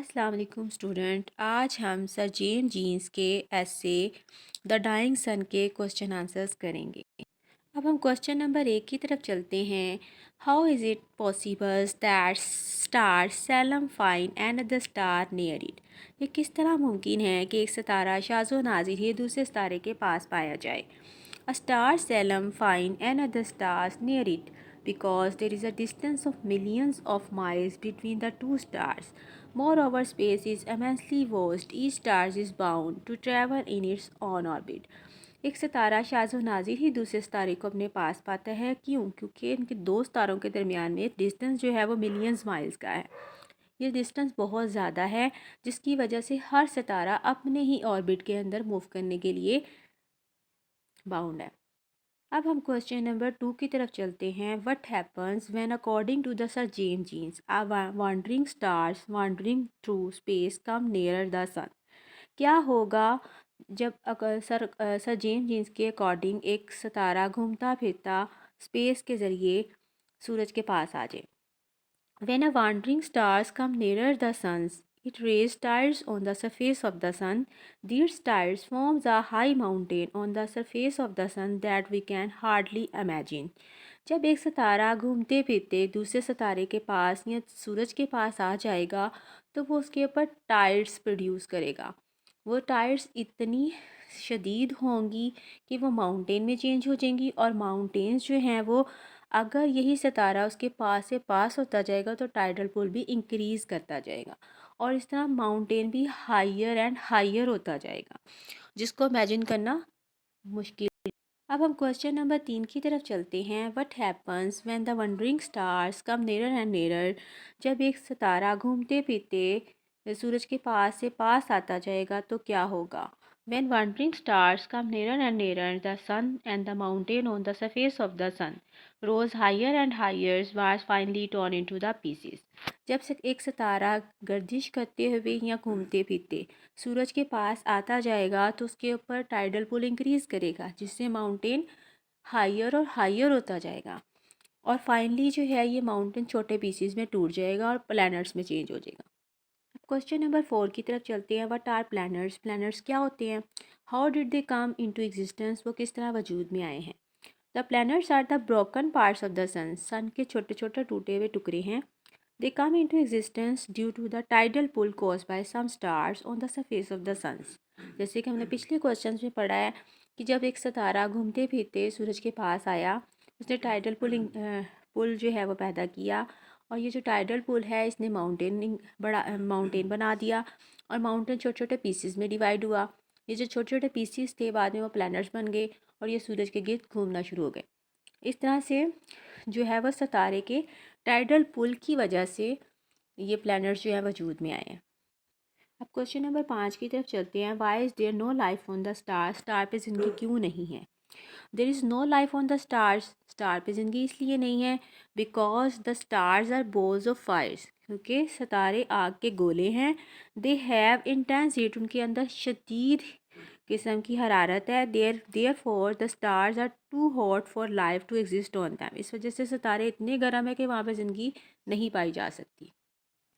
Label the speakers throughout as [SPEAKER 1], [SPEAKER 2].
[SPEAKER 1] अस्सलाम वालेकुम स्टूडेंट। आज हम सर जेम्स जीन्स के ऐसे द डाइंग सन के क्वेश्चन आंसर्स करेंगे। अब हम क्वेश्चन नंबर 1 की तरफ चलते हैं। How is it possible that star Salem find and the star near it. ये किस तरह मुमकिन है कि एक सितारा शाज़ो नाज़िर ही दूसरे सितारे के पास पाया जाए। A star seldom find another stars near it because there is a distance of millions of miles between the two stars. Moreover, space is immensely vast. Each star is bound to travel in its own orbit. एक सितारा शाज़ो नाज़िर ही दूसरे सितारे को अपने पास पाता है। क्यों? क्योंकि इनके दो सितारों के दरमियान में डिस्टेंस जो है वो मिलियंस माइल्स का है। ये डिस्टेंस बहुत ज़्यादा है, जिसकी वजह से हर सितारा अपने ही ऑर्बिट के अंदर मूव करने के लिए बाउंड है। अब हम क्वेश्चन नंबर 2 की तरफ चलते हैं। What happens when according to the sir James Jeans a wandering stars wandering through space come nearer the sun. क्या होगा जब सर जेम्स जीन्स के अकॉर्डिंग एक सितारा घूमता फिरता स्पेस के ज़रिए सूरज के पास आ जाए। When a wandering stars come nearer the sun, it raises tides on the surface of the sun. These tides forms a high mountain on the surface of the sun that we can hardly imagine. जब एक सितारा घूमते फिरते दूसरे सितारे के पास या सूरज के पास आ जाएगा तो वो उसके ऊपर टाइड्स प्रोड्यूस करेगा। वो टाइड्स इतनी शदीद होंगी कि वो माउंटेन में चेंज हो जाएंगी, और माउंटेन्स जो हैं वो अगर यही सितारा उसके पास से पास होता जाएगा तो टाइडल पुल भी इंक्रीज़ करता जाएगा, और इस तरह माउंटेन भी हाइयर एंड हाइयर होता जाएगा, जिसको इमेजिन करना मुश्किल। अब हम क्वेश्चन नंबर 3 की तरफ चलते हैं। What happens when the wondering stars come nearer and nearer. जब एक सितारा घूमते फिरते सूरज के पास से पास आता जाएगा तो क्या होगा। When wandering stars come nearer and nearer, the sun and the mountain on the surface of the sun rose higher and higher, was finally torn into the pieces. जब से एक सितारा गर्दिश करते हुए या घूमते फिरते सूरज के पास आता जाएगा तो उसके ऊपर टाइडल पुल इंक्रीज़ करेगा, जिससे माउंटेन हाइयर और हाइयर होता जाएगा, और फाइनली जो है ये माउंटेन छोटे पीसीज में टूट जाएगा और प्लैनेट्स में चेंज हो जाएगा। क्वेश्चन नंबर 4 की तरफ चलते हैं। What are planets. प्लैनेट्स क्या होते हैं। How did they come into existence. वो किस तरह वजूद में आए हैं। The planets are the broken parts of the sun. Sun के छोटे छोटे टूटे हुए टुकड़े हैं। They come into existence due to the tidal pull cause by some stars on the surface of the suns. जैसे कि हमने पिछले क्वेश्चन में पढ़ा है कि जब एक सितारा घूमते फिरते सूरज के पास आया, उसने टाइडल पुल जो है वो पैदा किया, और ये जो टाइडल पुल है इसने माउंटेन बना दिया, और माउंटेन छोटे छोटे पीसीज में डिवाइड हुआ। ये जो छोटे छोटे पीसीज थे बाद में वो प्लैनेट्स बन गए, और ये सूरज के गिर्द घूमना शुरू हो गए। इस तरह से जो है वह सितारे के टाइडल पुल की वजह से ये प्लैनेट्स जो है वजूद में आए हैं। अब क्वेश्चन नंबर 5 की तरफ चलते हैं। Why is there no life on the star. Star पे ज़िंदगी क्यों नहीं है। There is no life on the stars. Star पे ज़िंदगी इसलिए नहीं है because the stars are balls of fires. क्योंकि सितारे आग के गोले हैं। They have intense heat. उनके अंदर शदीद किस्म की हरारत है। Therefore the stars are too hot for life to exist on them. इस वजह से सितारे इतने गर्म है कि वहाँ पर ज़िंदगी नहीं पाई जा सकती।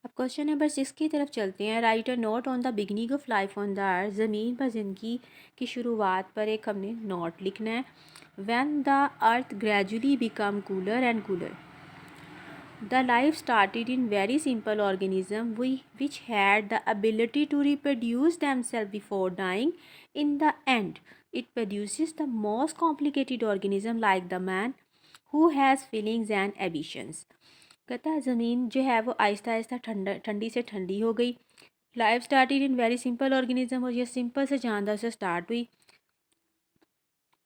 [SPEAKER 1] अब क्वेश्चन नंबर 6 की तरफ चलते हैं। Right a note on the beginning of life on the earth. ज़मीन पर ज़िंदगी की शुरुआत पर एक हमने नोट लिखना है। When the earth gradually become cooler and cooler, the life started in very simple organism which had the ability to reproduce themselves before dying. In the end, it produces the most complicated organism like the man who has feelings and ambitions. कहता है ज़मीन जो है वो आहिस्ता आहिस्ता ठंडी से ठंडी हो गई। Life started in very simple organism, और ये सिंपल से जानदार से स्टार्ट हुई,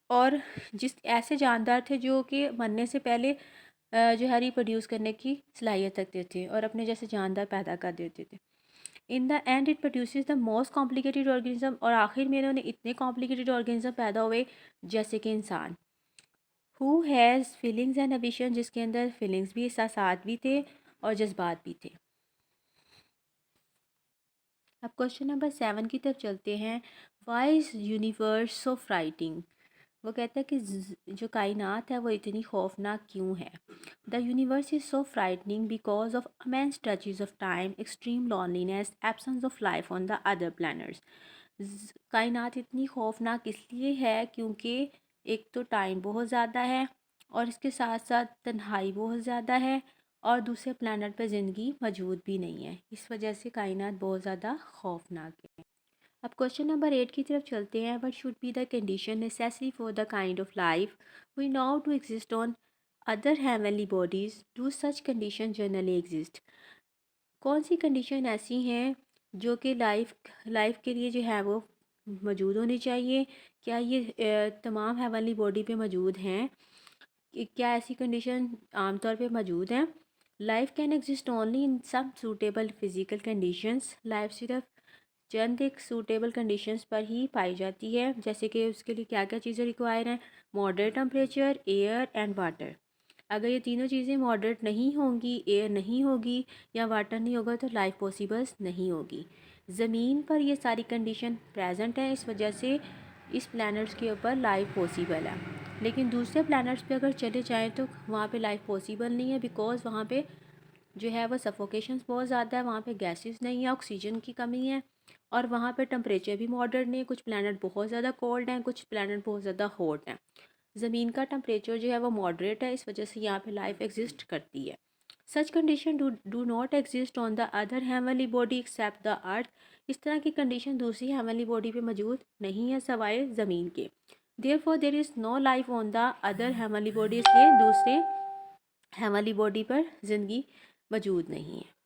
[SPEAKER 1] और जिस ऐसे जानदार थे जो कि मरने से पहले जो है रिप्रोड्यूस करने की सलाहियत रखते थे और अपने जैसे जानदार पैदा कर देते थे। In the end it produces the most complicated organism, और आखिर में इन्होंने इतने कॉम्प्लिकेटेड ऑर्गेनिज्म पैदा हुए जैसे कि इंसान। Who has feelings and ambition, जिसके अंदर फीलिंग्स भी, एहसासात भी थे और जज्बात भी थे। अब क्वेश्चन नंबर 7 की तरफ चलते हैं। Why is universe so frightening. वो कहता है कि जो कायनात है वो इतनी खौफनाक क्यों है। The universe is so frightening because of immense stretches of time, extreme loneliness, absence of life on the other planets. कायनात इतनी खौफनाक इसलिए है क्योंकि एक तो टाइम बहुत ज़्यादा है और इसके साथ साथ तन्हाई बहुत ज़्यादा है और दूसरे प्लैनेट पर ज़िंदगी मौजूद भी नहीं है। इस वजह से कायनात बहुत ज़्यादा खौफनाक है। अब क्वेश्चन नंबर 8 की तरफ चलते हैं। What should be the condition necessary for the kind of life we know to exist on other heavenly bodies, do such condition generally exist. कौन सी कंडीशन ऐसी हैं जो कि लाइफ लाइफ के लिए जो है वो मौजूद होनी चाहिए? क्या ये तमाम हेवनली बॉडी पे मौजूद हैं? क्या ऐसी कंडीशन आमतौर पे मौजूद हैं? Life can exist only in some suitable physical conditions. Life सिर्फ चंद एक सूटेबल कंडीशंस पर ही पाई जाती है। जैसे कि उसके लिए क्या क्या चीज़ें रिक्वायर हैं? Moderate temperature, air and water. अगर ये तीनों चीज़ें मॉडरेट नहीं होंगी, एयर नहीं होगी या वाटर नहीं होगा, तो लाइफ पॉसिबल्स नहीं होगी। ज़मीन पर ये सारी कंडीशन प्रेजेंट है, इस वजह से इस प्लैनेट्स के ऊपर लाइफ पॉसिबल है। लेकिन दूसरे प्लैनेट्स पे अगर चले जाएँ तो वहाँ पे लाइफ पॉसिबल नहीं है, बिकॉज़ वहाँ पे जो है वो सफोकेशंस बहुत ज़्यादा है, वहाँ पे गैसेस नहीं है, ऑक्सीजन की कमी है और वहाँ पे टेम्परेचर भी मॉडरेट नहीं है। कुछ प्लैनेट बहुत ज़्यादा कोल्ड हैं, कुछ प्लैनेट बहुत ज़्यादा हॉट हैं। ज़मीन का टेम्परेचर जो है वो मॉडरेट है, इस वजह से यहाँ पे लाइफ एग्जिस्ट करती है। Such condition do not exist on the other heavenly body except the earth. इस तरह की कंडीशन दूसरी हेवनली बॉडी पे मौजूद नहीं है सवाए ज़मीन के। Therefore there is no life on the other heavenly body, इसलिए दूसरे हेवनली बॉडी पर ज़िंदगी मौजूद नहीं है।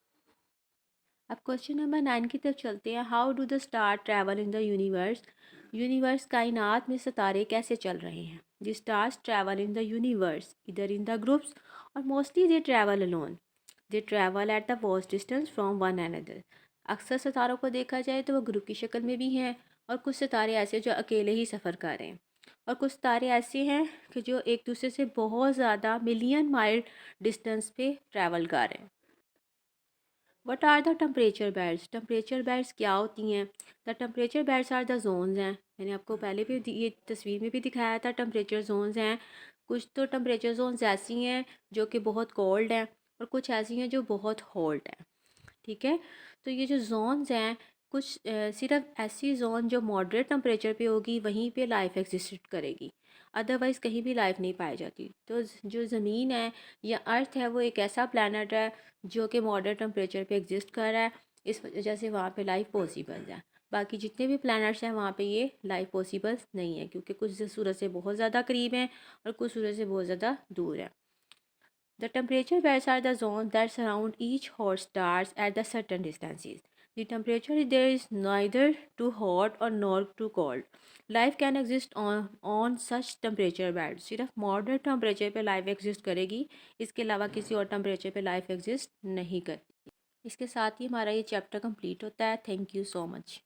[SPEAKER 1] अब क्वेश्चन नंबर 9 की तरफ चलते हैं। How do the star travel in the universe. Universe कायनात में सितारे कैसे चल रहे हैं? The stars travel in the universe इधर इन द ग्रुप्स और mostly they travel alone. They travel at the vast distance from one another. अक्सर सितारों को देखा जाए तो वो ग्रुप की शक्ल में भी हैं और कुछ सितारे ऐसे जो अकेले ही सफ़र कर रहे हैं और कुछ सितारे ऐसे हैं कि जो एक दूसरे से बहुत ज़्यादा मिलियन माइल डिस्टेंस पे ट्रैवल कर रहे हैं। What are the temperature bands. Temperature bands क्या होती हैं? The temperature bands are the zones हैं। मैंने आपको पहले भी ये तस्वीर में भी दिखाया था। टेम्परेचर जोन्स हैं। कुछ तो टेम्परेचर जोन्स ऐसी हैं जो कि बहुत कोल्ड हैं और कुछ ऐसी हैं जो बहुत हॉट हैं। ठीक है, तो ये जो जोन्स हैं कुछ सिर्फ ऐसी जोन जो मॉडरेट टेम्परेचर पे होगी वहीं पे लाइफ एग्जिस्ट करेगी, अदरवाइज़ कहीं भी लाइफ नहीं पाई जाती। तो जो ज़मीन है या अर्थ है वो एक ऐसा प्लानट है जो कि मॉडरेट टेम्परेचर पे एग्जिस्ट कर रहा है, इस वजह से वहाँ पे लाइफ पॉसिबल है। बाकी जितने भी प्लैनेट्स हैं वहाँ पे ये लाइफ पॉसिबल नहीं है, क्योंकि कुछ सूरज से बहुत ज़्यादा करीब हैं और कुछ सूरज से बहुत ज़्यादा दूर हैं। The temperature bands are the zones that surround each hot stars at the certain distances. The temperature there is neither too hot or nor too cold. Life can exist on such temperature bands. सिर्फ moderate temperature पे life exist करेगी, इसके अलावा किसी और temperature पे life exist नहीं करती। इसके साथ ही हमारा ये चैप्टर कंप्लीट होता है। Thank you so much.